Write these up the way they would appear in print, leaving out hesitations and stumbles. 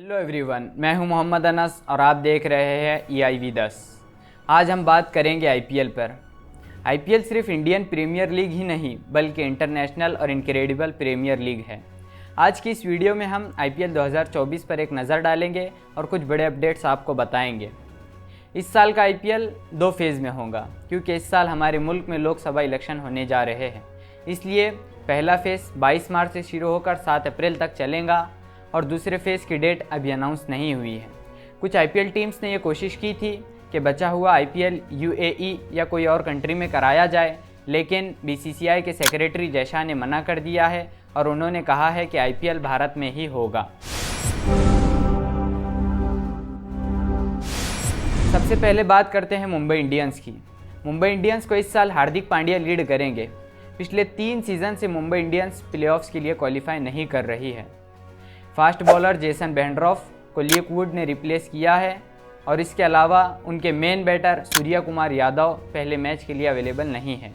Hello everyone, मैं हूं मोहम्मद अनस और आप देख रहे हैं EIV10। आज हम बात करेंगे आईपीएल पर। आईपीएल सिर्फ इंडियन प्रीमियर लीग ही नहीं बल्कि इंटरनेशनल और इनक्रेडिबल प्रीमियर लीग है। आज की इस वीडियो में हम आईपीएल 2024 पर एक नज़र डालेंगे और कुछ बड़े अपडेट्स आपको बताएंगे। इस साल का आईपीएल 2 फेज़ में होगा क्योंकि इस साल हमारे मुल्क में लोकसभा इलेक्शन होने जा रहे हैं। इसलिए पहला फेज़ 22 मार्च से शुरू होकर 7 अप्रैल तक चलेगा और दूसरे फेज़ की डेट अभी अनाउंस नहीं हुई है। कुछ आईपीएल टीम्स ने ये कोशिश की थी कि बचा हुआ आईपीएल यूएई या कोई और कंट्री में कराया जाए, लेकिन बीसीसीआई के सेक्रेटरी जय शाह ने मना कर दिया है और उन्होंने कहा है कि आईपीएल भारत में ही होगा। सबसे पहले बात करते हैं मुंबई इंडियंस की। मुंबई इंडियंस को इस साल हार्दिक पांड्या लीड करेंगे। पिछले 3 सीज़न से मुंबई इंडियंस प्लेऑफ्स के लिए क्वालिफाई नहीं कर रही है। फास्ट बॉलर जेसन बेंड्रॉफ को लीक वुड ने रिप्लेस किया है और इसके अलावा उनके मेन बैटर सूर्या कुमार यादव पहले मैच के लिए अवेलेबल नहीं है।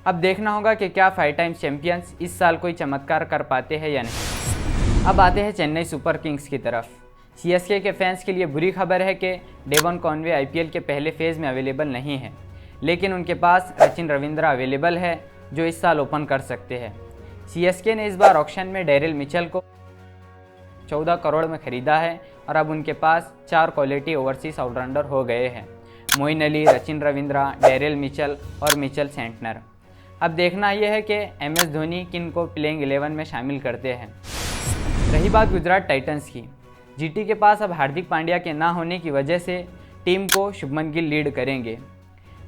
अब देखना होगा कि क्या 5 टाइम्स चैंपियंस इस साल कोई चमत्कार कर पाते हैं या नहीं। अब आते हैं चेन्नई सुपर किंग्स की तरफ। सीएसके के फैंस के लिए बुरी खबर है कि डेवन कॉनवे आईपीएल के पहले फेज़ में अवेलेबल नहीं है, लेकिन उनके पास सचिन रविंद्रा अवेलेबल है जो इस साल ओपन कर सकते हैं। सीएसके ने इस बार ऑक्शन में डेरिल मिचेल को 14 करोड़ में खरीदा है और अब उनके पास 4 क्वालिटी ओवरसीज ऑलराउंडर हो गए हैं: मोइन अली, सचिन रविंद्रा, डेरिल मिचेल और मिचेल सेंटनर। अब देखना यह है कि एमएस धोनी किन को प्लेइंग 11 में शामिल करते हैं। रही बात गुजरात टाइटंस की, जीटी के पास अब हार्दिक पांड्या के ना होने की वजह से टीम को शुभमन गिल लीड करेंगे।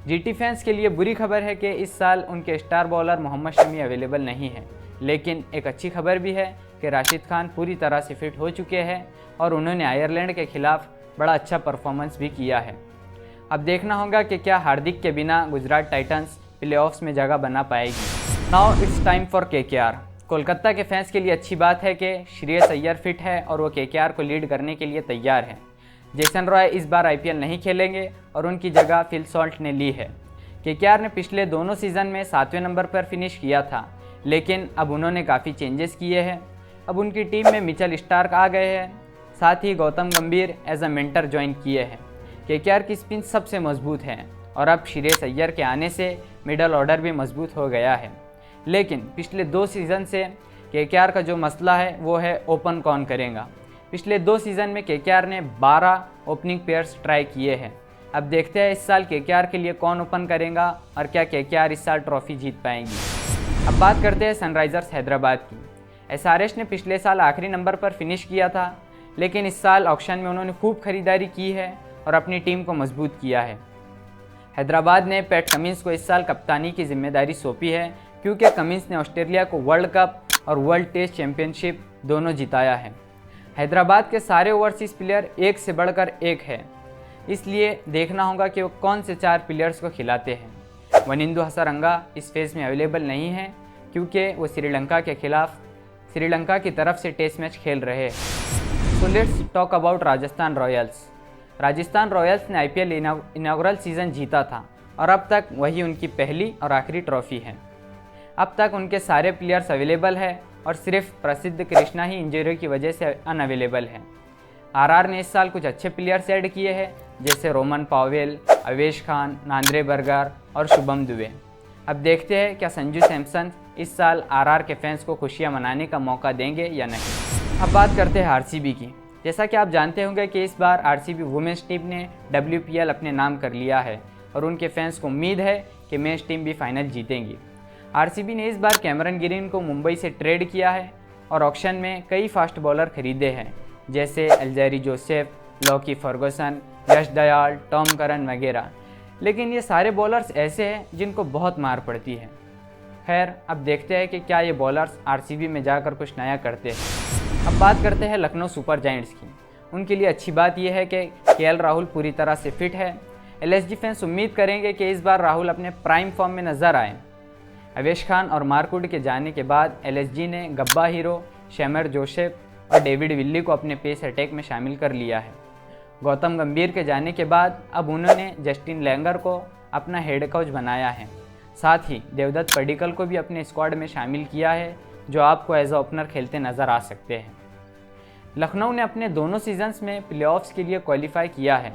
जीटी फैंस के लिए बुरी खबर है कि इस साल उनके star bowler Mohammed Shami available नहीं है, लेकिन एक अच्छी खबर भी है कि राशिद खान पूरी तरह से फिट हो चुके हैं और उन्होंने आयरलैंड के खिलाफ बड़ा अच्छा परफॉर्मेंस भी किया है। अब देखना होगा कि क्या हार्दिक के बिना गुजरात टाइटंस प्लेऑफ्स में जगह बना पाएगी। Now it's time for KKR. Kolkata के फैंस के लिए अच्छी बात है कि श्रेयस अय्यर फिट है और वो केकेआर को लीड करने के लिए तैयार है। जेसन रॉय इस बार आईपीएल नहीं खेलेंगे और उनकी जगह फिल सॉल्ट ने ली है। केकेआर ने पिछले दोनों सीज़न में 7वें नंबर पर फिनिश किया था, लेकिन अब उन्होंने काफ़ी चेंजेस किए हैं। अब उनकी टीम में मिचेल स्टार्क आ गए हैं, साथ ही गौतम गंभीर एज अ मेंटर ज्वाइन किए हैं। केकेआर की स्पिन सबसे मजबूत है और अब श्रेयस अय्यर के आने से मिडल ऑर्डर भी मजबूत हो गया है। लेकिन पिछले 2 सीज़न से केकेआर का जो मसला है वो है ओपन कौन करेगा। पिछले 2 सीज़न में केकेआर ने 12 ओपनिंग पेयर्स ट्राई किए हैं। अब देखते हैं इस साल केकेआर के लिए कौन ओपन करेगा और क्या केकेआर इस साल ट्रॉफी जीत पाएंगी। अब बात करते हैं सनराइजर्स हैदराबाद की। एसआरएच ने पिछले साल आखिरी नंबर पर फिनिश किया था, लेकिन इस साल ऑक्शन में उन्होंने खूब खरीदारी की है और अपनी टीम को मजबूत किया है। हैदराबाद ने पैट कमिंस को इस साल कप्तानी की जिम्मेदारी सौंपी है क्योंकि कमिंस ने ऑस्ट्रेलिया को वर्ल्ड कप और वर्ल्ड टेस्ट चैंपियनशिप दोनों जिताया है। हैदराबाद के सारे ओवरसीज़ प्लेयर एक से बढ़कर एक है, इसलिए देखना होगा कि वो कौन से 4 प्लेयर्स को खिलाते हैं। वनिंदु हसरंगा इस फेज़ में अवेलेबल नहीं है क्योंकि वो श्रीलंका की तरफ से टेस्ट मैच खेल रहे हैं। So let's talk about Rajasthan Royals. Rajasthan Royals ने आईपीएल इनॉग्रल सीज़न जीता था और अब तक वही उनकी पहली और आखिरी ट्रॉफी है। अब तक उनके सारे प्लेयर्स अवेलेबल है और सिर्फ प्रसिद्ध कृष्णा ही इंजरी की वजह से अनअवेलेबल है। आरआर ने इस साल कुछ अच्छे प्लेयर्स ऐड किए हैं जैसे Rovman Powell, Avesh Khan, Nandre Burger और शुभम दुबे। अब देखते हैं क्या संजू सैमसन इस साल आरआर के फैंस को खुशियां मनाने का मौका देंगे या नहीं। अब बात करते हैं आरसीबी की। जैसा कि आप जानते होंगे कि इस बार आरसीबी वुमेन्स टीम ने WPL अपने नाम कर लिया है और उनके फैंस को उम्मीद है कि मेंस टीम भी फाइनल जीतेंगी। आरसीबी ने इस बार कैमरन ग्रीन को मुंबई से ट्रेड किया है और ऑक्शन में कई फास्ट बॉलर खरीदे हैं जैसे अल्जेरी जोसेफ, लॉकी फर्गुसन, यश दयाल, टॉम करन वगैरह। लेकिन ये सारे बॉलर्स ऐसे हैं जिनको बहुत मार पड़ती है। खैर, अब देखते हैं कि क्या ये बॉलर्स आरसीबी में जाकर कुछ नया करते हैं। अब बात करते हैं लखनऊ सुपर जायंट्स की। उनके लिए अच्छी बात यह है कि केएल राहुल पूरी तरह से फिट है। एलएसजी फैंस उम्मीद करेंगे कि इस बार राहुल अपने प्राइम फॉर्म में नजर आए। अवेश खान और मार्कुड के जाने के बाद एलएसजी ने गब्बा हीरो, शैमर जोसेफ और डेविड विल्ली को अपने पेस अटैक में शामिल कर लिया है। गौतम गंभीर के जाने के बाद अब उन्होंने जस्टिन लैंगर को अपना हेड कोच बनाया है। साथ ही देवदत्त पडिक्कल को भी अपने स्क्वाड में शामिल किया है जो आपको एज अ ओपनर खेलते नज़र आ सकते हैं। लखनऊ ने अपने दोनों सीजन्स में प्लेऑफ्स के लिए क्वालिफाई किया है।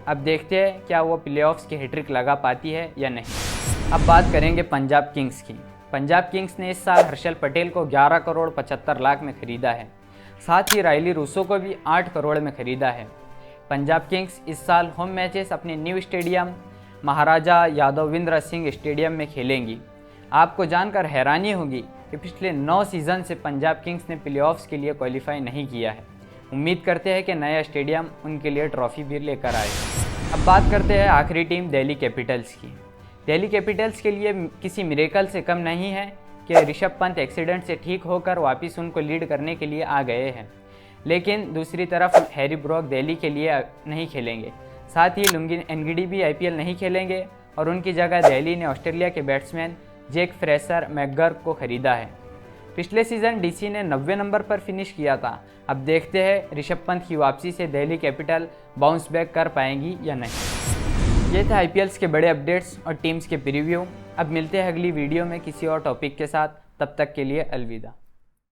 अब देखते हैं क्या वो प्लेऑफ्स की हैट्रिक लगा पाती है या नहीं। अब बात करेंगे पंजाब किंग्स की। पंजाब किंग्स ने इस साल हर्षल पटेल को 11 करोड़ 75 लाख में खरीदा है। साथ ही रायली रूसो को भी 8 करोड़ में खरीदा है। पंजाब किंग्स इस साल होम मैचेस अपने न्यू स्टेडियम महाराजा यादविंद्र सिंह स्टेडियम में खेलेंगी। आपको जानकर हैरानी होगी कि पिछले 9 सीज़न से पंजाब किंग्स ने प्लेऑफ्स के लिए क्वालिफाई नहीं किया है। उम्मीद करते हैं कि नया स्टेडियम उनके लिए ट्रॉफी भी लेकर आए। अब बात करते हैं आखिरी टीम दिल्ली कैपिटल्स की। दिल्ली कैपिटल्स के लिए किसी मिरेकल से कम नहीं है कि ऋषभ पंत एक्सीडेंट से ठीक होकर वापस उनको लीड करने के लिए आ गए हैं। लेकिन दूसरी तरफ हैरी ब्रॉक दिल्ली के लिए नहीं खेलेंगे। साथ ही लुंगी एनगिडी भी IPL नहीं खेलेंगे और उनकी जगह दिल्ली ने ऑस्ट्रेलिया के बैट्समैन जैक फ्रेशर मैकगर्क को खरीदा है। पिछले सीज़न DC ने 90 नंबर पर फिनिश किया था। अब देखते हैं ऋषभ पंत की वापसी से दिल्ली कैपिटल बाउंस बैक कर पाएंगी या नहीं। ये थे IPLs के बड़े अपडेट्स और टीम्स के प्रीव्यू। अब मिलते हैं अगली वीडियो में किसी और टॉपिक के साथ। तब तक के लिए अलविदा।